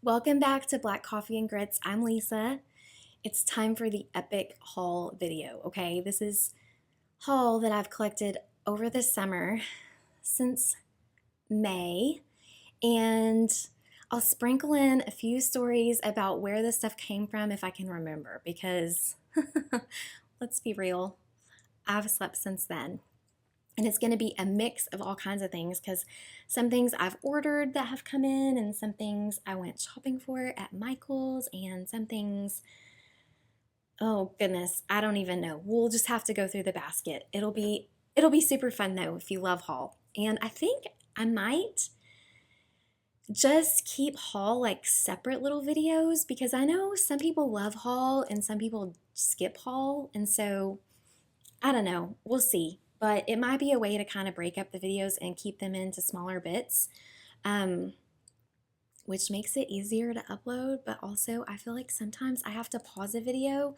Welcome back to Black Coffee and Grits. I'm Lisa. It's time for the epic haul video, okay? This is haul that I've collected over the summer since May, and I'll sprinkle in a few stories about where this stuff came from if I can remember, because let's be real, I've slept since then. And it's going to be a mix of all kinds of things because some things I've ordered that have come in, and some things I went shopping for at Michael's, and some things, oh goodness, I don't even know. We'll just have to go through the basket. It'll be super fun though if you love haul. And I think I might just keep haul like separate little videos because I know some people love haul and some people skip haul, and so I don't know. We'll see. But it might be a way to kind of break up the videos and keep them into smaller bits, which makes it easier to upload. But also, I feel like sometimes I have to pause a video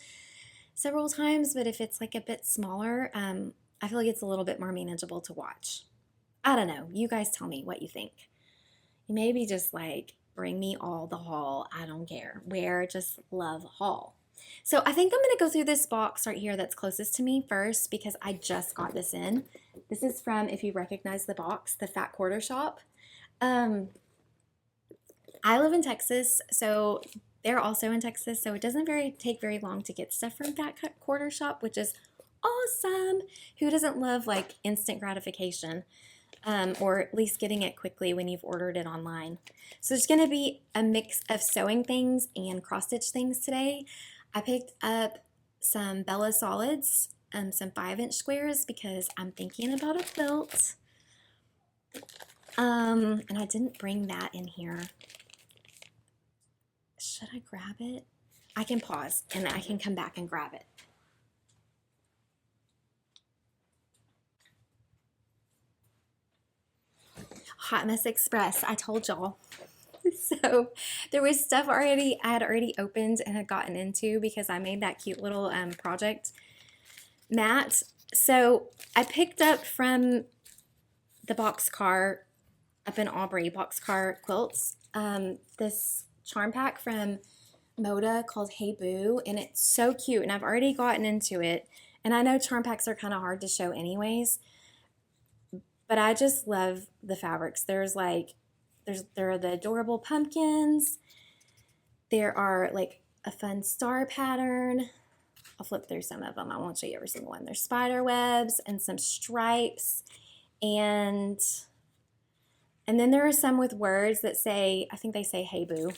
several times, but if it's like a bit smaller, I feel like it's a little bit more manageable to watch. I don't know. You guys tell me what you think. You maybe just like bring me all the haul. I don't care. Just love haul. So I think I'm going to go through this box right here that's closest to me first because I just got this in. This is from, if you recognize the box, the Fat Quarter Shop. I live in Texas, so they're also in Texas, so it doesn't take very long to get stuff from Fat Quarter Shop, which is awesome. Who doesn't love like instant gratification? Or at least getting it quickly when you've ordered it online. So there's going to be a mix of sewing things and cross-stitch things today. I picked up some Bella Solids, some 5-inch squares because I'm thinking about a quilt. And I didn't bring that in here. Should I grab it? I can pause and I can come back and grab it. Hot Mess Express, I told y'all. So there was stuff I had already opened and had gotten into because I made that cute little project mat. So I picked up from the boxcar up in Aubrey, boxcar quilts, this charm pack from Moda called Hey Boo, and it's so cute, and I've already gotten into it. And I know charm packs are kind of hard to show anyways, but I just love the fabrics. There are the adorable pumpkins. There are like a fun star pattern. I'll flip through some of them. I won't show you every single one. There's spider webs and some stripes, and then there are some with words that say, I think they say "Hey Boo."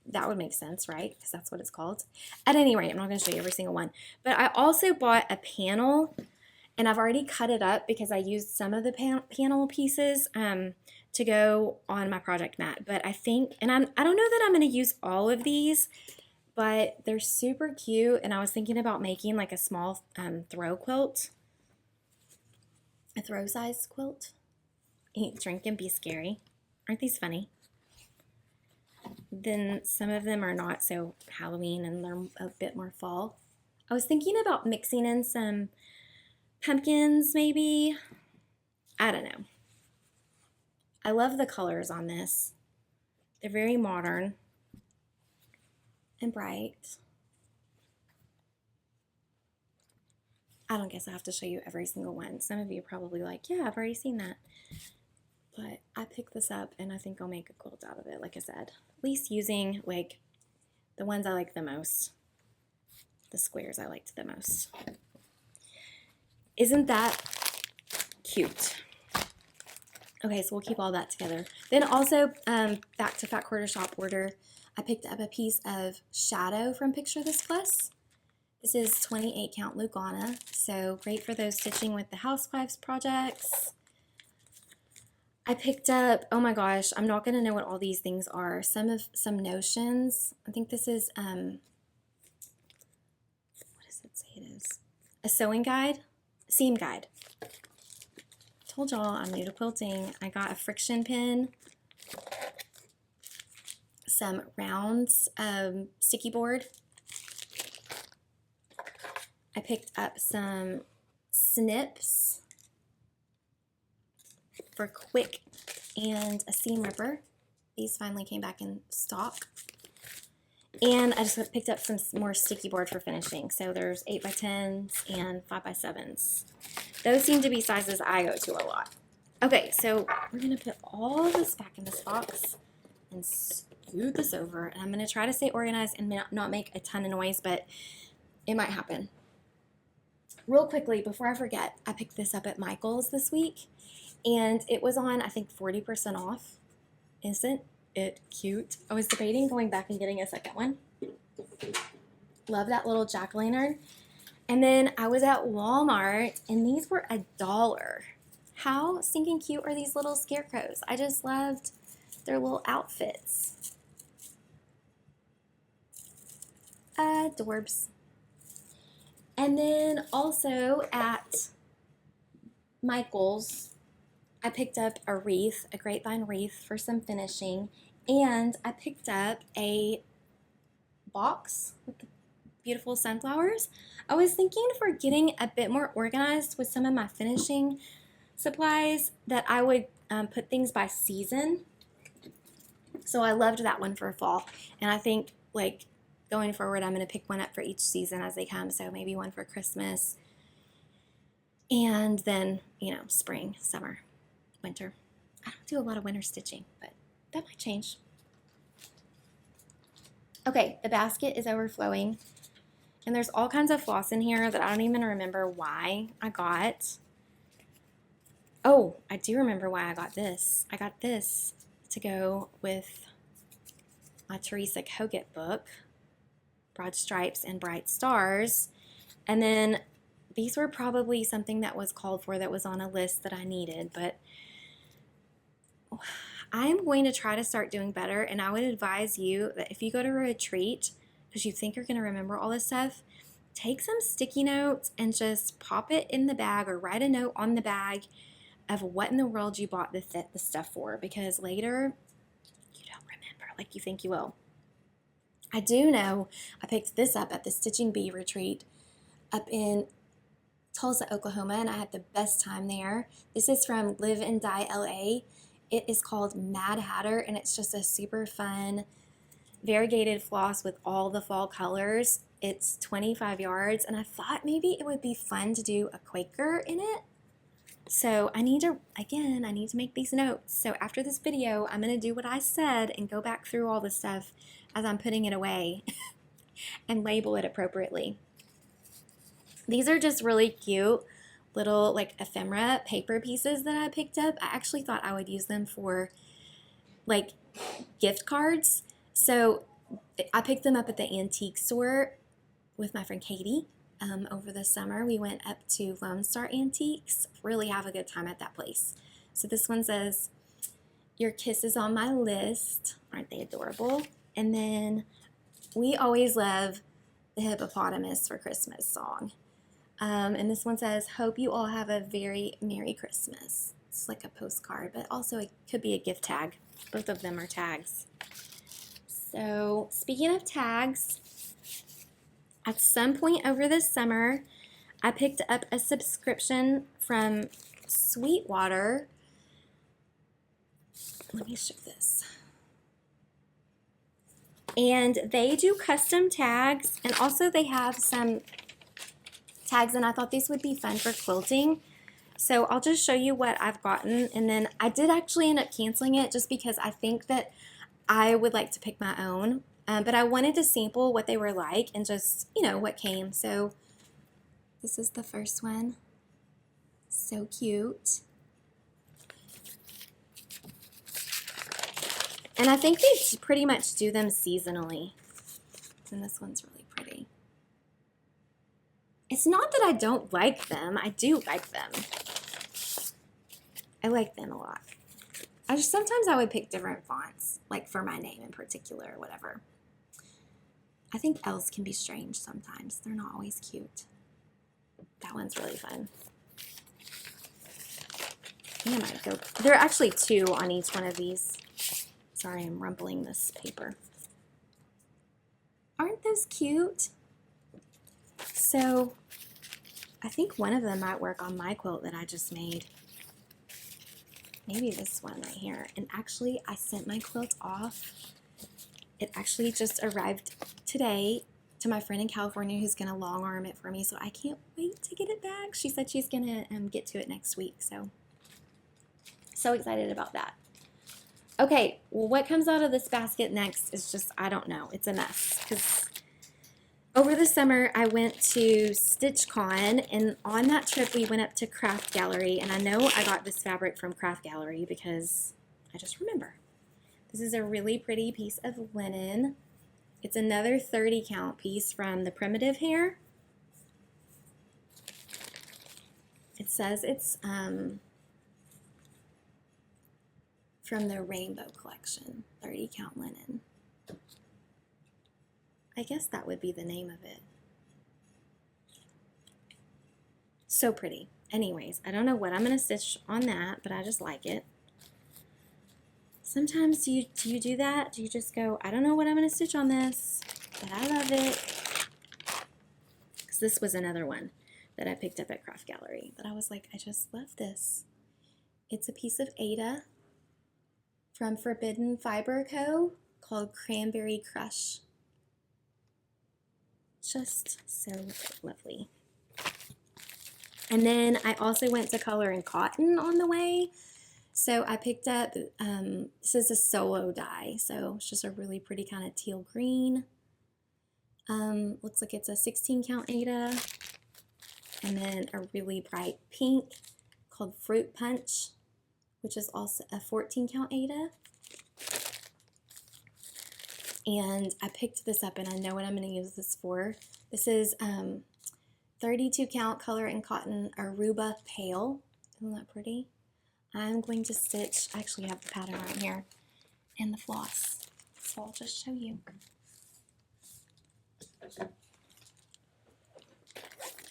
That would make sense, right? Because that's what it's called. At any rate, I'm not going to show you every single one. But I also bought a panel, and I've already cut it up because I used some of the panel pieces to go on my project mat. But I think, and I don't know that I'm going to use all of these, but they're super cute. And I was thinking about making like a small throw quilt, a throw size quilt. Eat, drink, and be scary. Aren't these funny? Then some of them are not so Halloween and they're a bit more fall. I was thinking about mixing in some pumpkins maybe. I don't know. I love the colors on this. They're very modern and bright. I don't guess I have to show you every single one. Some of you are probably like, yeah, I've already seen that. But I picked this up and I think I'll make a quilt out of it, like I said. At least using like the ones I like the most. The squares I liked the most. Isn't that cute? Okay, so we'll keep all that together. Then also, back to Fat Quarter Shop order, I picked up a piece of shadow from Picture This Plus. This is 28 count Lugana, so great for those stitching with the Housewives projects. I picked up, oh my gosh, I'm not going to know what all these things are. Some notions. I think this is, what does it say it is? A sewing guide? Seam guide. Told y'all I'm new to quilting. I got a friction pin, some rounds sticky board. I picked up some snips for quick and a seam ripper. These finally came back in stock. And I just picked up some more sticky board for finishing. So there's 8x10s and 5x7s. Those seem to be sizes I go to a lot. Okay, so we're going to put all of this back in this box and scoot this over. And I'm going to try to stay organized and not make a ton of noise, but it might happen. Real quickly, before I forget, I picked this up at Michael's this week. And it was on, I think, 40% off. Isn't it cute? I was debating going back and getting a second one. Love that little jack-o'-lantern. And then I was at Walmart, and these were $1. How stinking cute are these little scarecrows? I just loved their little outfits. Adorbs. And then also at Michael's, I picked up a wreath, a grapevine wreath for some finishing, and I picked up a box with the beautiful sunflowers. I was thinking for getting a bit more organized with some of my finishing supplies that I would put things by season. So I loved that one for fall, and I think like going forward I'm going to pick one up for each season as they come. So maybe one for Christmas, and then, you know, spring, summer, winter. I don't do a lot of winter stitching, but that might change. Okay, the basket is overflowing, and there's all kinds of floss in here that I don't even remember why I got. Oh, I do remember why I got this. I got this to go with my Teresa Kogut book, Broad Stripes and Bright Stars, and then these were probably something that was called for, that was on a list that I needed, but I'm going to try to start doing better, and I would advise you that if you go to a retreat, because you think you're going to remember all this stuff, take some sticky notes and just pop it in the bag or write a note on the bag of what in the world you bought the stuff for, because later you don't remember like you think you will. I do know I picked this up at the Stitching Bee retreat up in Tulsa, Oklahoma, and I had the best time there. This is from Live and Die LA. It is called Mad Hatter, and it's just a super fun variegated floss with all the fall colors. It's 25 yards, and I thought maybe it would be fun to do a Quaker in it. So I need to make these notes. So after this video, I'm going to do what I said and go back through all the stuff as I'm putting it away and label it appropriately. These are just really cute little like ephemera paper pieces that I picked up. I actually thought I would use them for like gift cards. So I picked them up at the antique store with my friend Katie. Over the summer, we went up to Lone Star Antiques. Really have a good time at that place. So this one says, "Your kiss is on my list." Aren't they adorable? And then we always love the hippopotamus for Christmas song. And this one says, "Hope you all have a very Merry Christmas." It's like a postcard, but also it could be a gift tag. Both of them are tags. So speaking of tags, at some point over this summer, I picked up a subscription from Sweetwater. Let me show this. And they do custom tags, and also they have some tags, and I thought these would be fun for quilting. So I'll just show you what I've gotten, and then I did actually end up canceling it just because I think that I would like to pick my own. But I wanted to sample what they were like and just, you know, what came. So this is the first one. So cute. And I think they pretty much do them seasonally. And this one's really pretty. It's not that I don't like them. I do like them. I like them a lot. Sometimes I would pick different fonts, like for my name in particular or whatever. I think L's can be strange sometimes. They're not always cute. That one's really fun. I might go. There are actually two on each one of these. Sorry, I'm rumpling this paper. Aren't those cute? So I think one of them might work on my quilt that I just made. maybe this one right here. And actually, I sent my quilt off. It actually just arrived today to my friend in California who's going to long arm it for me. So I can't wait to get it back. She said she's going to get to it next week. So excited about that. Okay, well, what comes out of this basket next is just, I don't know. It's a mess. Because over the summer, I went to StitchCon, and on that trip, we went up to Craft Gallery. And I know I got this fabric from Craft Gallery because I just remember. This is a really pretty piece of linen. It's another 30 count piece from the Primitive Hare. It says it's from the Rainbow Collection, 30 count linen. I guess that would be the name of it. So pretty. Anyways, I don't know what I'm going to stitch on that, but I just like it. Sometimes do you do that? Do you just go, I don't know what I'm going to stitch on this, but I love it? Because this was another one that I picked up at Craft Gallery that I was like, I just love this. It's a piece of Aida from Forbidden Fiber Co. called Cranberry Crush. Just so lovely. And then I also went to Color and Cotton on the way. So I picked up, this is a solo die, so it's just a really pretty kind of teal green. Looks like it's a 16 count Aida. And then a really bright pink called Fruit Punch, which is also a 14 count Aida. And I picked this up and I know what I'm going to use this for. This is 32 count Color and Cotton Aruba Pail. Isn't that pretty? I'm going to stitch, I actually have the pattern right here, and the floss. So I'll just show you.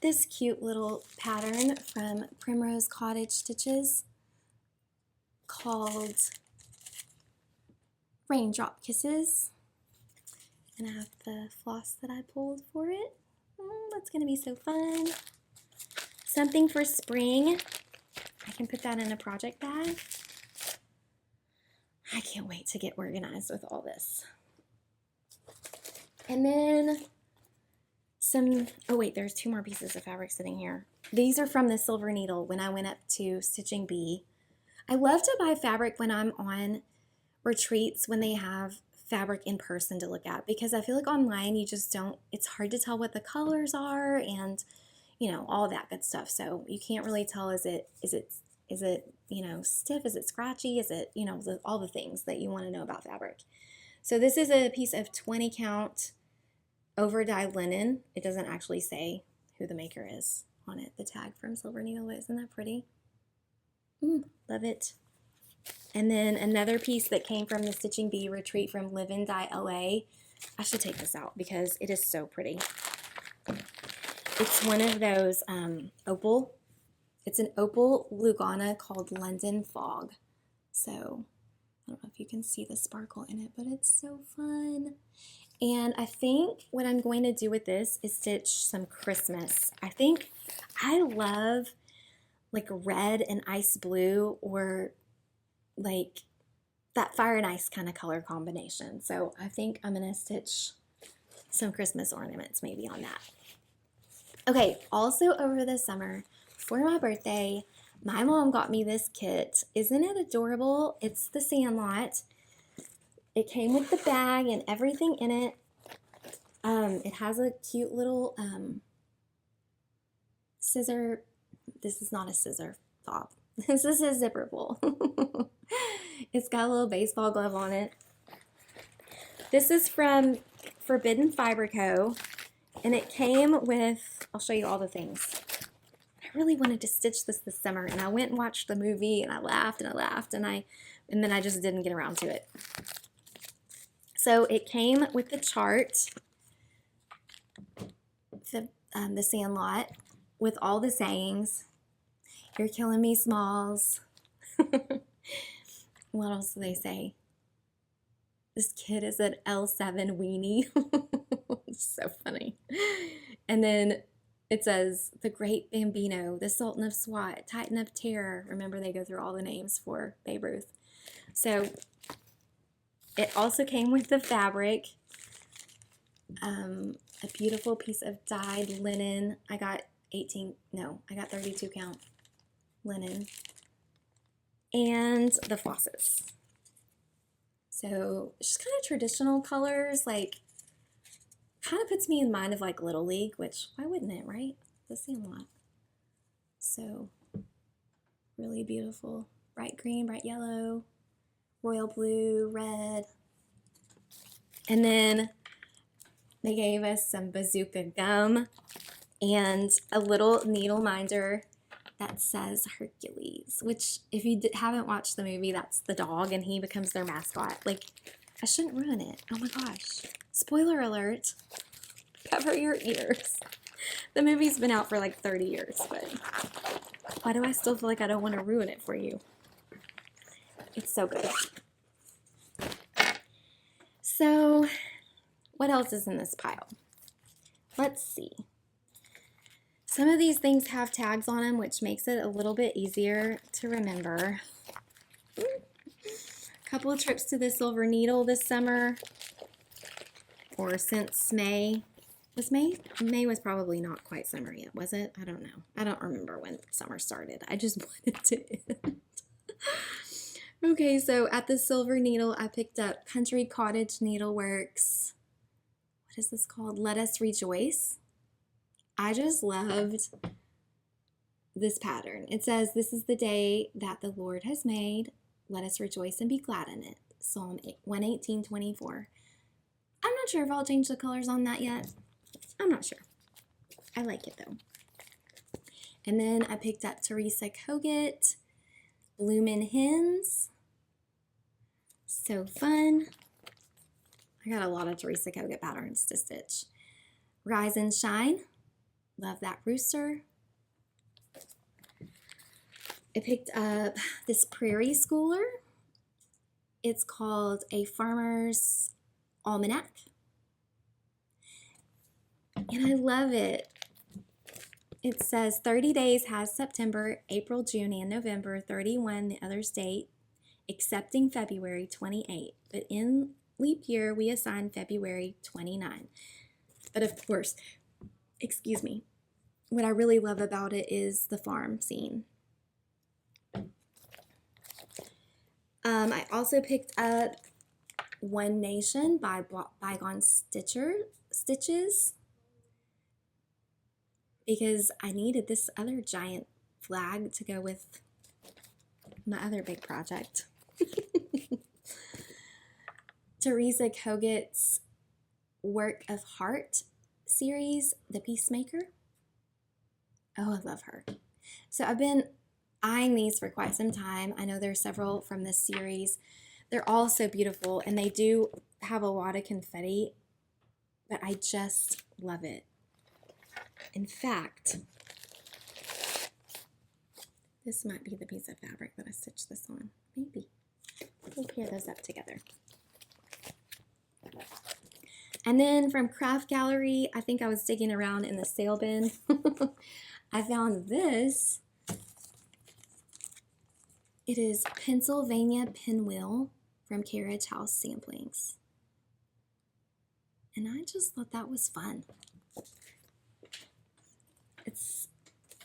This cute little pattern from Primrose Cottage Stitches called Raindrop Kisses. And I have the floss that I pulled for it. That's going to be so fun. Something for spring. I can put that in a project bag. I can't wait to get organized with all this. And then oh wait, there's 2 more pieces of fabric sitting here. These are from the Silver Needle when I went up to Stitching Bee. I love to buy fabric when I'm on retreats when they have fabric in person to look at, because I feel like online you just don't, it's hard to tell what the colors are and you know, all that good stuff. So you can't really tell, is it, you know, stiff? Is it scratchy? Is it, you know, all the things that you want to know about fabric. So this is a piece of 20 count overdyed linen. It doesn't actually say who the maker is on it, the tag from Silver Needle. Isn't that pretty? Love it. And then another piece that came from the Stitching Bee retreat from Live and Dye LA. I should take this out because it is so pretty. It's one of those opal. It's an opal Lugana called London Fog. So I don't know if you can see the sparkle in it, but it's so fun. And I think what I'm going to do with this is stitch some Christmas. I love like red and ice blue, or like that fire and ice kind of color combination. So I think I'm going to stitch some Christmas ornaments maybe on that. Okay, also over the summer for my birthday, my mom got me this kit. Isn't it adorable? It's the Sandlot. It came with the bag and everything in it. It has a cute little scissor. This is not a scissor fob. This is a zipper pull. It's got a little baseball glove on it. This is from Forbidden Fiber Co. And it came with, I'll show you all the things. I really wanted to stitch this summer, and I went and watched the movie, and I laughed and I laughed, and then I just didn't get around to it. So it came with the chart, the Sandlot, with all the sayings. You're killing me, Smalls. What else do they say? This kid is an L7 weenie. It's so funny. And then It says the Great Bambino, the Sultan of Swat, Titan of Terror. Remember, they go through all the names for Babe Ruth. So it also came with the fabric, a beautiful piece of dyed linen. I got 32 count linen, and the flosses. So just kind of traditional colors, like kind of puts me in mind of like Little League, which why wouldn't it, right? The Sandlot. So really beautiful, bright green, bright yellow, royal blue, red. And then they gave us some bazooka gum and a little needle minder that says Hercules, which if you haven't watched the movie, that's the dog and he becomes their mascot. Like, I shouldn't ruin it. Oh my gosh. Spoiler alert. Cover your ears. The movie's been out for like 30 years, but why do I still feel like I don't want to ruin it for you? It's so good. So, what else is in this pile? Let's see. Some of these things have tags on them, which makes it a little bit easier to remember. A couple of trips to the Silver Needle this summer, or since May. Was May? May was probably not quite summer yet, was it? I don't know. I don't remember when summer started. I just wanted to end. Okay, so at the Silver Needle, I picked up Country Cottage Needleworks. What is this called? Let Us Rejoice. I just loved this pattern. It says, "This is the day that the Lord has made. Let us rejoice and be glad in it." Psalm 118:24. I'm not sure if I'll change the colors on that yet. I'm not sure. I like it though. And then I picked up Teresa Kogut, Bloomin' Hens. So fun. I got a lot of Teresa Kogut patterns to stitch. Rise and Shine. Love that rooster. I picked up this Prairie Schooler. It's called A Farmer's Almanac. And I love it. It says 30 days has September, April, June, and November, 31 the other date, excepting February 28. But in leap year, we assign February 29. But of course, excuse me, what I really love about it is the farm scene. I also picked up One Nation by Bygone Stitches because I needed this other giant flag to go with my other big project. Teresa Kogut's Work of Heart series, The Peacemaker. Oh, I love her. So I've been eyeing these for quite some time. I know there's several from this series. They're all so beautiful, and they do have a lot of confetti, but I just love it. In fact, this might be the piece of fabric that I stitched this on. Maybe. We'll pair those up together. And then from Craft Gallery, I think I was digging around in the sale bin. I found this. It is Pennsylvania Pinwheel from Carriage House Samplings. And I just thought that was fun. It's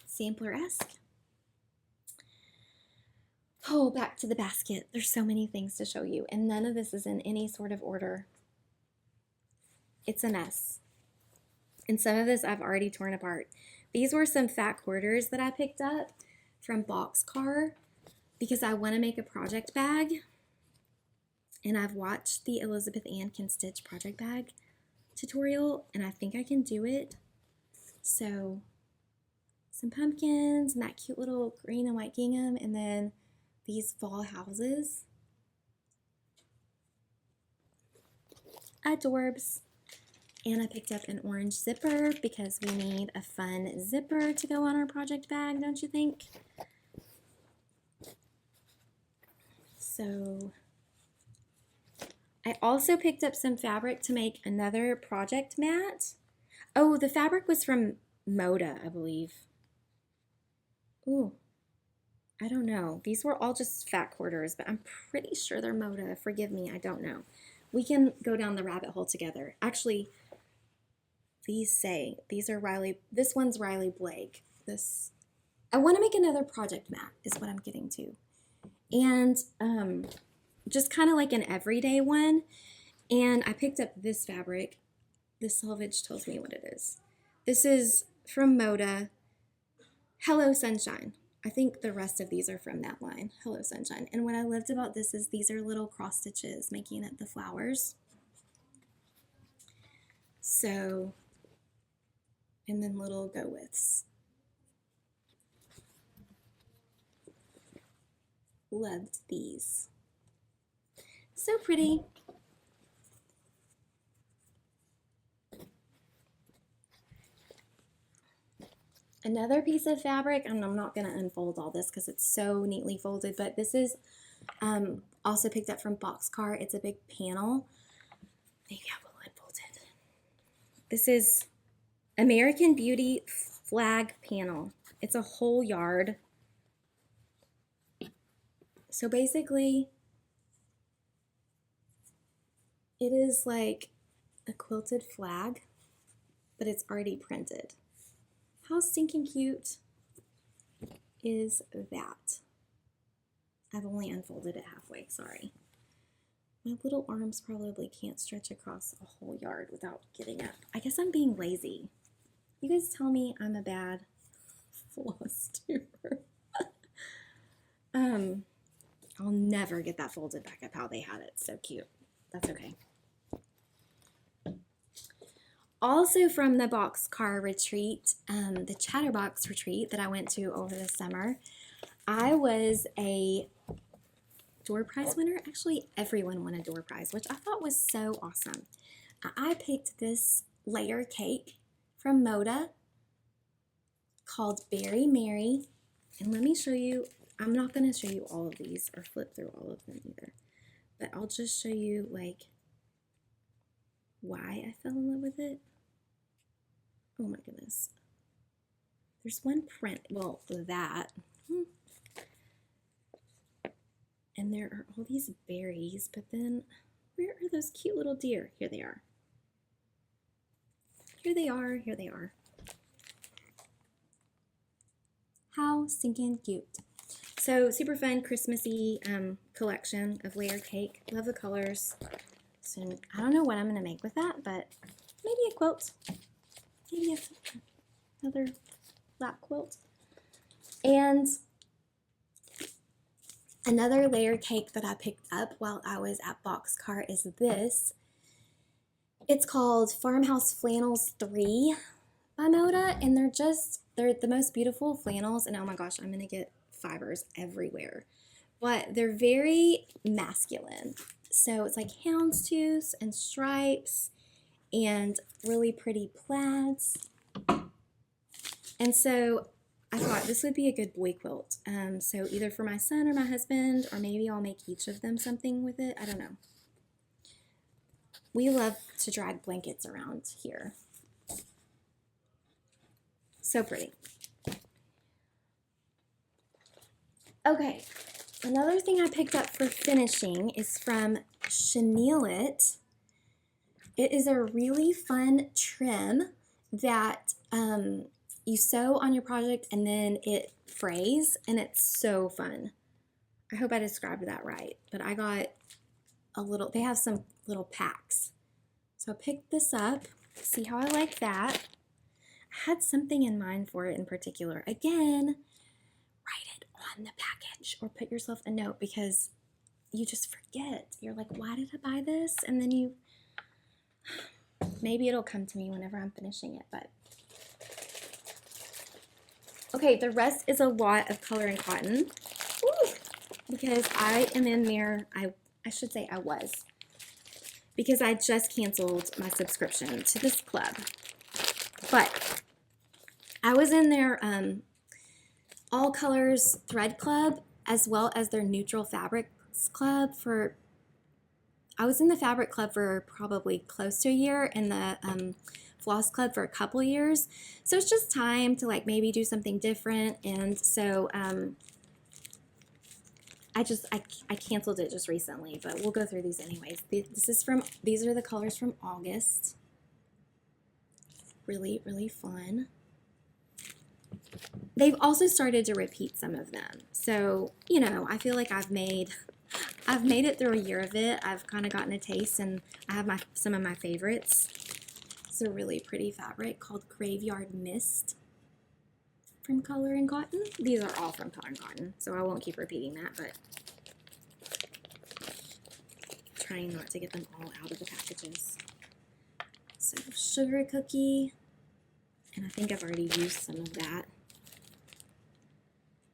sampler-esque. Oh, back to the basket. There's so many things to show you, and none of this is in any sort of order. It's a mess. And some of this I've already torn apart. These were some fat quarters that I picked up from Boxcar because I want to make a project bag. And I've watched the Elizabeth Ann Can Stitch project bag tutorial, and I think I can do it. So some pumpkins and that cute little green and white gingham, and then these fall houses. Adorbs. And I picked up an orange zipper because we need a fun zipper to go on our project bag, don't you think? So I also picked up some fabric to make another project mat. Oh, the fabric was from Moda, I believe. Ooh, I don't know. These were all just fat quarters, but I'm pretty sure they're Moda. Forgive me, I don't know. We can go down the rabbit hole together. Actually, these are Riley. This one's Riley Blake. I want to make another project mat is what I'm getting to. And just kind of like an everyday one. And I picked up this fabric. This selvage tells me what it is. This is from Moda. Hello Sunshine. I think the rest of these are from that line. Hello Sunshine. And what I loved about this is these are little cross stitches making it the flowers. So, and then little go-withs. Loved these. So pretty. Another piece of fabric, and I'm not going to unfold all this because it's so neatly folded, but this is also picked up from Boxcar. It's a big panel. Maybe I will unfold it. This is American Beauty flag panel. It's a whole yard. So basically, it is like a quilted flag, but it's already printed. How stinking cute is that? I've only unfolded it halfway, sorry. My little arms probably can't stretch across a whole yard without getting up. I guess I'm being lazy. You guys tell me I'm a bad Flosstuber. I'll never get that folded back up how they had it. So cute. That's okay. Also from the Boxcar retreat, the Chatterbox retreat that I went to over the summer, I was a door prize winner. Actually, everyone won a door prize, which I thought was so awesome. I picked this layer cake from Moda called Berry Mary. And let me show you, I'm not going to show you all of these or flip through all of them either, but I'll just show you like why I fell in love with it. Oh my goodness. There's one print, well, that. And there are all these berries, but then where are those cute little deer? Here they are. Here they are, here they are. How stinking cute. So super fun Christmassy collection of layered cake. Love the colors. So I don't know what I'm gonna make with that, but maybe a quilt. Maybe another lap quilt. And another layered cake that I picked up while I was at Boxcar is this. It's called Farmhouse Flannels 3 by Moda, and they're the most beautiful flannels, and oh my gosh, I'm gonna get fibers everywhere. But they're very masculine. So it's like houndstooth and stripes and really pretty plaids. And so I thought this would be a good boy quilt. So either for my son or my husband, or maybe I'll make each of them something with it. I don't know. We love to drag blankets around here. So pretty. Okay, another thing I picked up for finishing is from Chenille It. It is a really fun trim that you sew on your project and then it frays, and it's so fun. I hope I described that right, but I got a little, they have some little packs. So I picked this up, see how I like that. I had something in mind for it in particular. Again, write it on the package or put yourself a note because you just forget. You're like, why did I buy this? And then maybe it'll come to me whenever I'm finishing it, but. Okay, the rest is a lot of color and cotton. Ooh, because I am in there, I should say I was, because I just canceled my subscription to this club. But I was in their all colors thread club as well as their neutral fabrics club I was in the fabric club for probably close to a year, and the Floss Club for a couple years, so it's just time to like maybe do something different. And so I canceled it just recently, but we'll go through these anyways. These are the colors from August. Really, really fun. They've also started to repeat some of them. So, you know, I feel like I've made it through a year of it. I've kind of gotten a taste, and I have some of my favorites. It's a really pretty fabric called Graveyard Mist from Color and Cotton. These are all from Color and Cotton, so I won't keep repeating that, but trying not to get them all out of the packages. So Sugar Cookie, and I think I've already used some of that.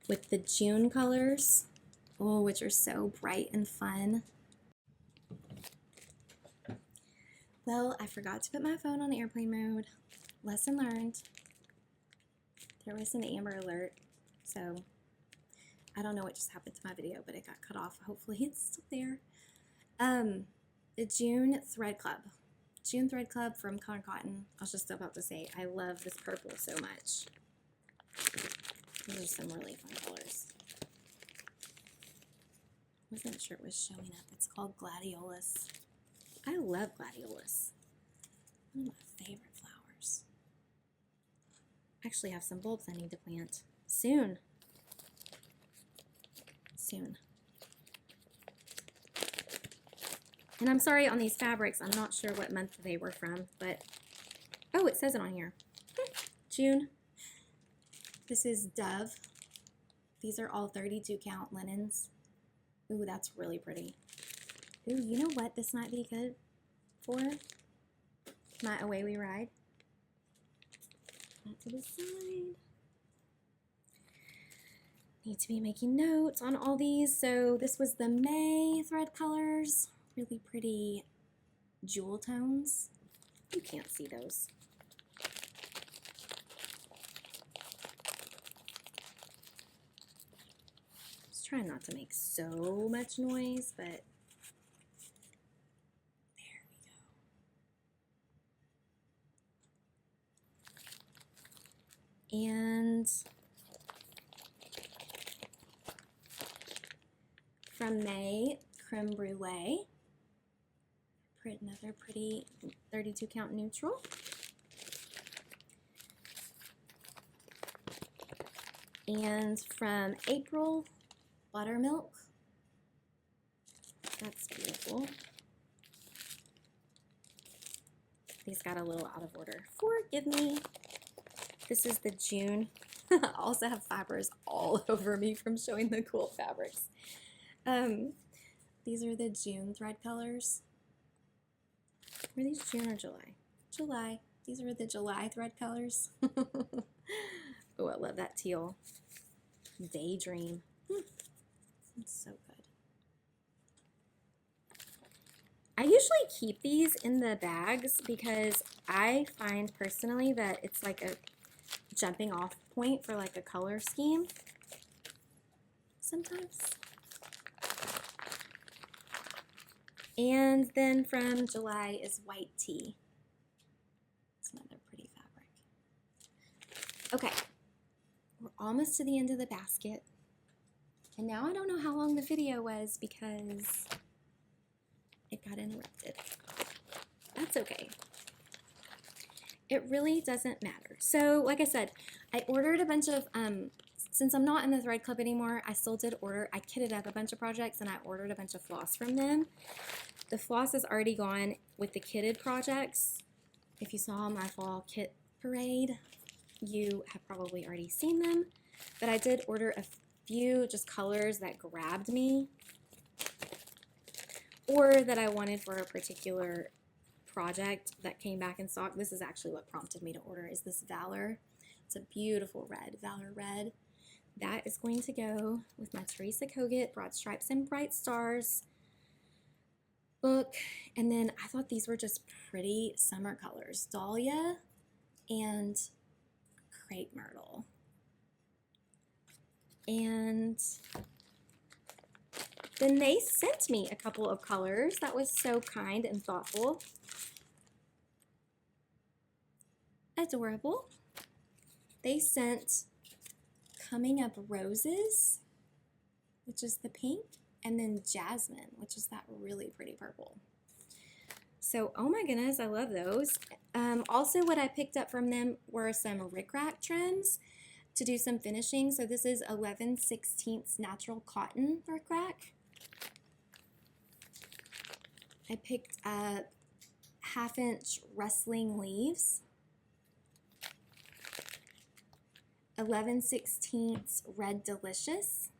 With the June colors, oh, which are so bright and fun. Well, I forgot to put my phone on airplane mode. Lesson learned. There was an Amber Alert, so I don't know what just happened to my video, but it got cut off. Hopefully it's still there. The June Thread Club. June Thread Club from Color and Cotton. I was just about to say, I love this purple so much. These are some really fun colors. Wasn't sure it was showing up. It's called Gladiolus. I love Gladiolus. One of my favorite flowers. I actually have some bulbs I need to plant soon. Soon. And I'm sorry on these fabrics, I'm not sure what month they were from, but oh, it says it on here. June. This is Dove. These are all 32 count linens. Ooh, that's really pretty. Ooh, you know what this might be good for? My Away We Ride. That to the side. Need to be making notes on all these. So this was the May thread colors. Really pretty jewel tones. You can't see those. Just trying not to make so much noise, but there we go. And from May, Creme Brulee. Another pretty 32 count neutral. And from April, Buttermilk. That's beautiful. These got a little out of order. Forgive me. This is the June. I also have fibers all over me from showing the cool fabrics. These are the June thread colors. Were these June or July? July. These are the July thread colors. Oh, I love that teal. Daydream. It's so good. I usually keep these in the bags because I find personally that it's like a jumping off point for like a color scheme sometimes. And then from July is White Tea. It's another pretty fabric. Okay, we're almost to the end of the basket. And now I don't know how long the video was because it got interrupted. That's okay. It really doesn't matter. So like I said, I ordered a bunch of, since I'm not in the thread club anymore, I still did order, I kitted up a bunch of projects and I ordered a bunch of floss from them. The floss is already gone with the kitted projects. If you saw my fall kit parade, you have probably already seen them, but I did order a few just colors that grabbed me or that I wanted for a particular project that came back in stock. This is actually what prompted me to order, is this Valor. It's a beautiful red, Valor Red. That is going to go with my Teresa Kogut Broad Stripes and Bright Stars book. And then I thought these were just pretty summer colors, Dahlia and Crepe Myrtle. And then they sent me a couple of colors. That was so kind and thoughtful. adorable. They sent Coming Up Roses, which is the pink, and then Jasmine, which is that really pretty purple. So, oh my goodness, I love those. Also, what I picked up from them were some rickrack trims to do some finishing. So this is 11/16 natural cotton rickrack. I picked up 1/2" rustling leaves, 11/16 red delicious,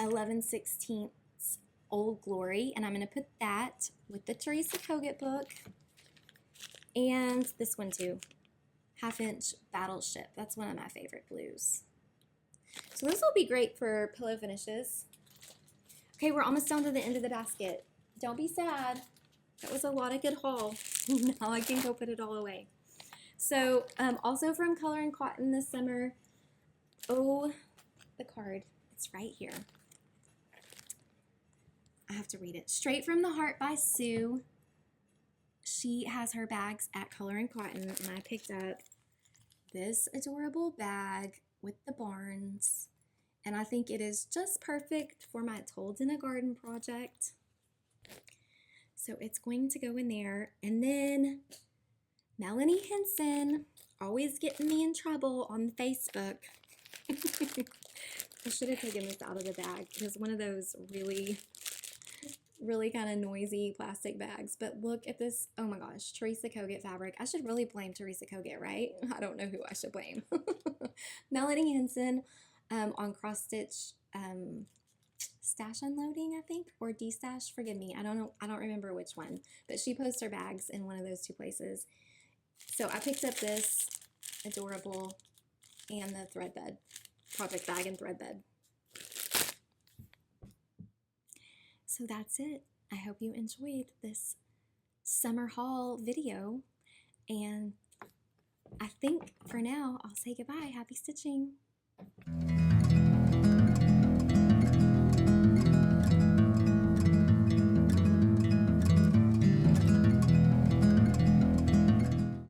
11/16 Old Glory, and I'm going to put that with the Teresa Kogut book, and this one too, 1/2" Battleship. That's one of my favorite blues. So this will be great for pillow finishes. Okay, we're almost down to the end of the basket. Don't be sad. That was a lot of good haul. Now I can go put it all away. So also from Color and Cotton this summer, oh, the card, it's right here. I have to read it. Straight from the Heart by Sue. She has her bags at Color and Cotton, and I picked up this adorable bag with the barns, and I think it is just perfect for my Told in a Garden project. So it's going to go in there. And then Melanie Henson, always getting me in trouble on Facebook. I should have taken this out of the bag. It was one of those really kind of noisy plastic bags. But look at this. Oh my gosh, Teresa Kogut fabric. I should really blame Teresa Kogut, right? I don't know who I should blame. Melanie Henson on cross stitch stash unloading, I think, or destash. Forgive me. I don't know. I don't remember which one. But she posts her bags in one of those two places. So I picked up this adorable and the thread bed project bag and thread bed. So that's it. I hope you enjoyed this summer haul video, and I think for now I'll say goodbye. Happy stitching.